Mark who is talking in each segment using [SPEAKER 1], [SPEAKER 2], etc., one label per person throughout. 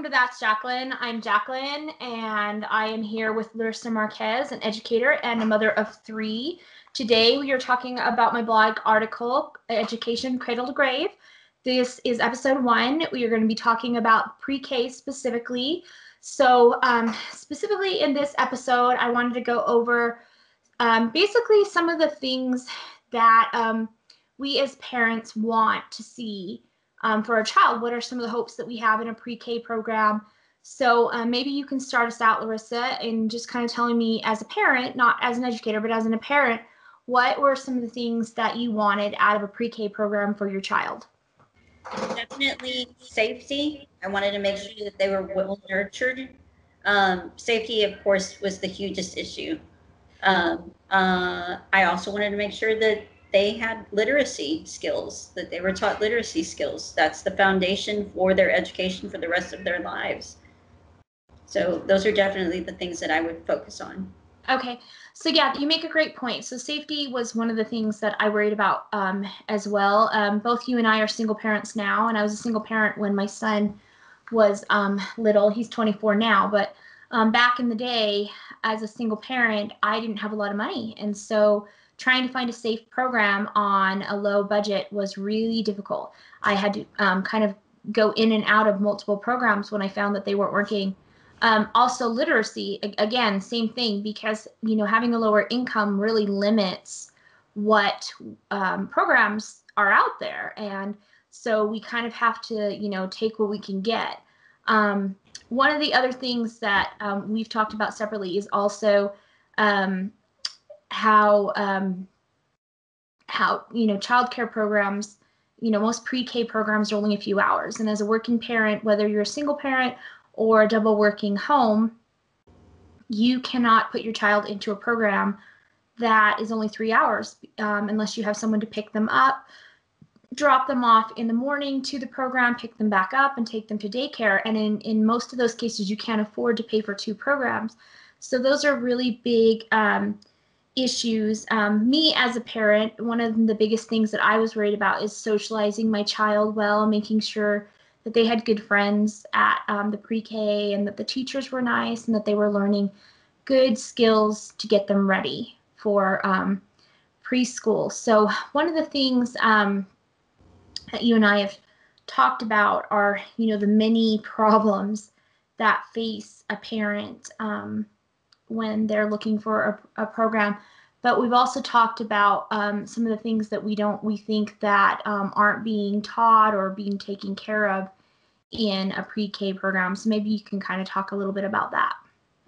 [SPEAKER 1] to That's Jacqueline. I'm Jacqueline, and I am here with Larissa Marquez, an educator and a mother of 3. Today, we are talking about my blog article, Education Cradle to Grave. This is episode 1. We are going to be talking about pre-K specifically. So, specifically in this episode, I wanted to go over basically some of the things that we as parents want to see for our child. What are some of the hopes that we have in a pre-K program? So maybe you can start us out, Larissa, and just kind of telling me as a parent, not as an educator, but as a parent, what were some of the things that you wanted out of a pre-K program for your child?
[SPEAKER 2] Definitely safety. I wanted to make sure that they were well nurtured. Safety, of course, was the hugest issue. I also wanted to make sure that they had literacy skills, that they were taught literacy skills. That's the foundation for their education for the rest of their lives. So those are definitely the things that I would focus on.
[SPEAKER 1] Okay, so yeah, you make a great point. So safety was one of the things that I worried about as well. Both you and I are single parents now, and I was a single parent when my son was little. He's 24 now, but back in the day, as a single parent, I didn't have a lot of money, and so trying to find a safe program on a low budget was really difficult. I had to kind of go in and out of multiple programs when I found that they weren't working. Also literacy, again, same thing, because, you know, having a lower income really limits what programs are out there. And so we kind of have to, you know, take what we can get. One of the other things that we've talked about separately is also how, you know, childcare programs, you know, most pre-K programs are only a few hours. And as a working parent, whether you're a single parent or a double working home, you cannot put your child into a program that is only 3 hours unless you have someone to pick them up, drop them off in the morning to the program, pick them back up, and take them to daycare. And in most of those cases, you can't afford to pay for 2 programs. So those are really big issues. Me as a parent, one of the biggest things that I was worried about is socializing my child well, making sure that they had good friends at the pre-K, and that the teachers were nice, and that they were learning good skills to get them ready for preschool. So one of the things that you and I have talked about are, you know, the many problems that face a parent when they're looking for a program. But we've also talked about some of the things that we think that aren't being taught or being taken care of in a pre-K program. So maybe you can kind of talk a little bit about that.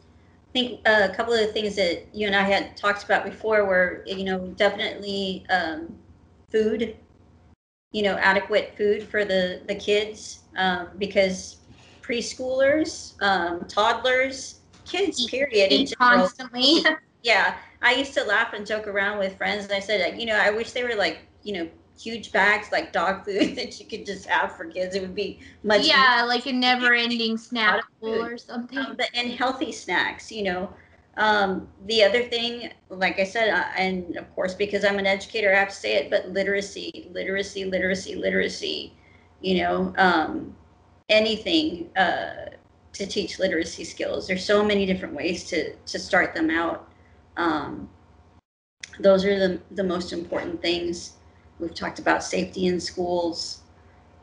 [SPEAKER 2] I think a couple of the things that you and I had talked about before were, you know, definitely food, you know, adequate food for the kids, because preschoolers, toddlers, kids, period, in general,
[SPEAKER 1] constantly.
[SPEAKER 2] Yeah, I used to laugh and joke around with friends, and I said, you know, I wish they were like, you know, huge bags like dog food that you could just have for kids. It would be much
[SPEAKER 1] easier. Like a never-ending snack bowl or something.
[SPEAKER 2] And healthy snacks, you know. The other thing, like I said, and of course, because I'm an educator, I have to say it, but literacy, you know, anything to teach literacy skills. There's so many different ways to start them out. Those are the most important things. We've talked about safety in schools.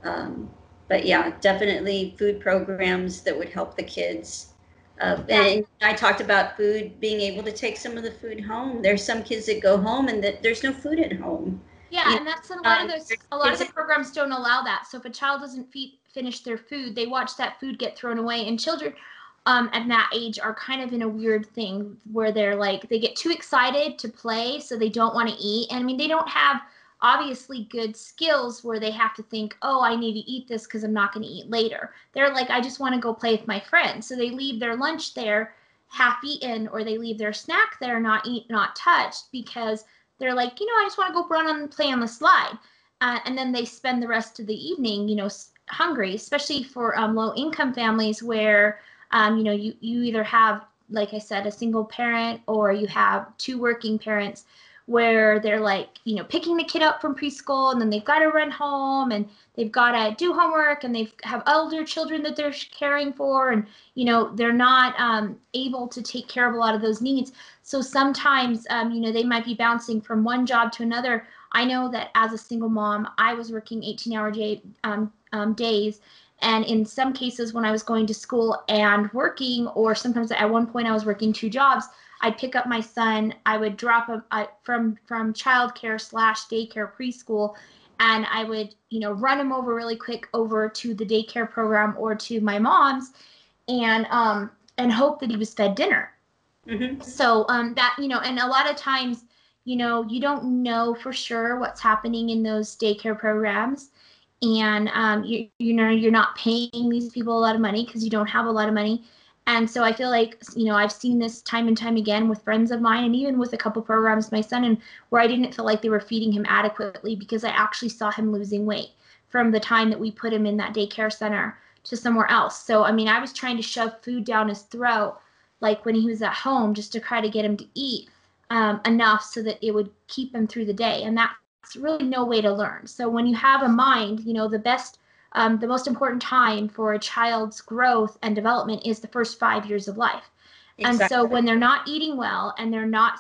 [SPEAKER 2] But yeah, definitely food programs that would help the kids. And I talked about food, being able to take some of the food home. There's some kids that go home and that there's no food at home.
[SPEAKER 1] Yeah, and that's a lot of those. A lot of the programs don't allow that. So if a child doesn't finish their food, they watch that food get thrown away. And children at that age are kind of in a weird thing where they're like, they get too excited to play, so they don't want to eat. And I mean, they don't have obviously good skills where they have to think, oh, I need to eat this because I'm not going to eat later. They're like, I just want to go play with my friends. So they leave their lunch there half eaten, or they leave their snack there not touched, because they're like, you know, I just want to go run and play on the slide. And then they spend the rest of the evening, you know, hungry, especially for low income families where, you know, you either have, like I said, a single parent, or you have 2 working parents, where they're like, picking the kid up from preschool, and then they've got to run home, and they've got to do homework, and they have older children that they're caring for, and they're not able to take care of a lot of those needs. So sometimes they might be bouncing from one job to another. I know that as a single mom, I was working 18-hour days, and in some cases when I was going to school and working, or sometimes at one point I was working 2 jobs, I'd pick up my son, I would drop him from childcare / daycare preschool, and I would, run him over really quick over to the daycare program or to my mom's, and hope that he was fed dinner.
[SPEAKER 2] Mm-hmm.
[SPEAKER 1] So that, and a lot of times, you don't know for sure what's happening in those daycare programs. And, you're not paying these people a lot of money because you don't have a lot of money. And so I feel like, I've seen this time and time again with friends of mine, and even with a couple programs my son in, where I didn't feel like they were feeding him adequately, because I actually saw him losing weight from the time that we put him in that daycare center to somewhere else. So, I mean, I was trying to shove food down his throat, like when he was at home, just to try to get him to eat enough so that it would keep him through the day. And that's really no way to learn. So when you have a mind, the most important time for a child's growth and development is the first 5 years of life. Exactly. And so when they're not eating well, and they're not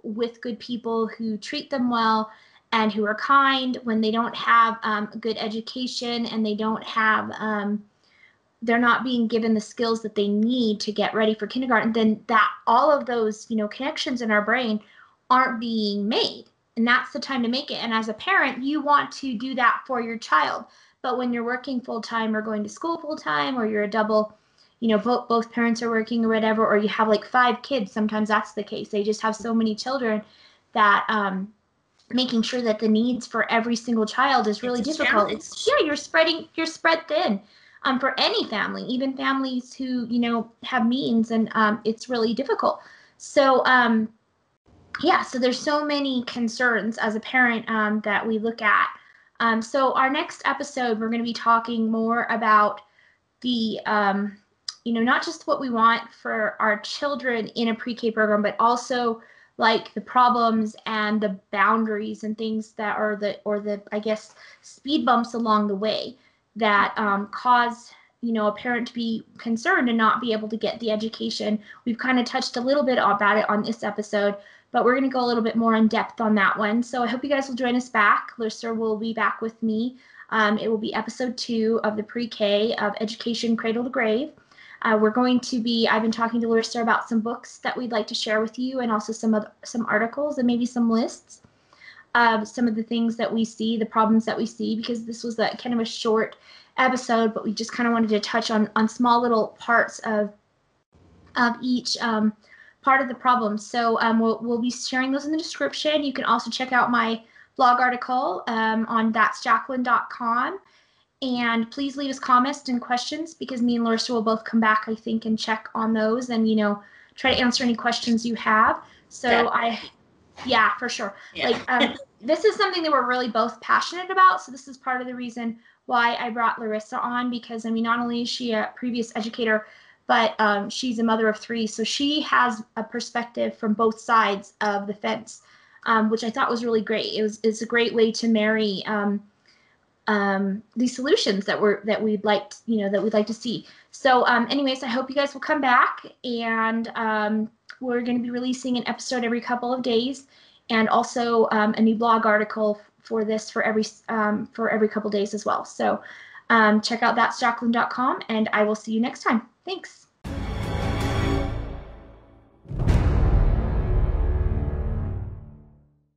[SPEAKER 1] with good people who treat them well and who are kind, when they don't have a good education, and they don't have they're not being given the skills that they need to get ready for kindergarten, then that all of those, connections in our brain aren't being made. And that's the time to make it. And as a parent, you want to do that for your child. But when you're working full time, or going to school full time, or you're a double, both parents are working or whatever, or you have like 5 kids, sometimes that's the case. They just have so many children that making sure that the needs for every single child is really difficult. You're spread thin. For any family, even families who, have means, and it's really difficult. So, so there's so many concerns as a parent that we look at. So our next episode, we're going to be talking more about the, not just what we want for our children in a pre-K program, but also like the problems and the boundaries and things that are the I guess, speed bumps along the way that cause a parent to be concerned and not be able to get the education. We've kind of touched a little bit about it on this episode, but we're going to go a little bit more in depth on that one. So I hope you guys will join us back. Larissa will be back with me. It will be episode 2 of the pre-K of Education Cradle to Grave. I've been talking to Larissa about some books that we'd like to share with you, and also some articles and maybe some lists of some of the things that we see, the problems that we see, because this was kind of a short episode, but we just kind of wanted to touch on small little parts of each part of the problem. So we'll be sharing those in the description. You can also check out my blog article on thatsjacqueline.com. And please leave us comments and questions, because me and Larissa will both come back, I think, and check on those, and try to answer any questions you have. So for sure. Yeah. This is something that we're really both passionate about. So this is part of the reason why I brought Larissa on, because not only is she a previous educator, but she's a mother of 3. So she has a perspective from both sides of the fence, which I thought was really great. It's a great way to marry these solutions that we'd like to see. So anyways, I hope you guys will come back, and we're going to be releasing an episode every couple of days, and also a new blog article for every couple days as well. So check out thatsjacqueline.com, and I will see you next time. Thanks.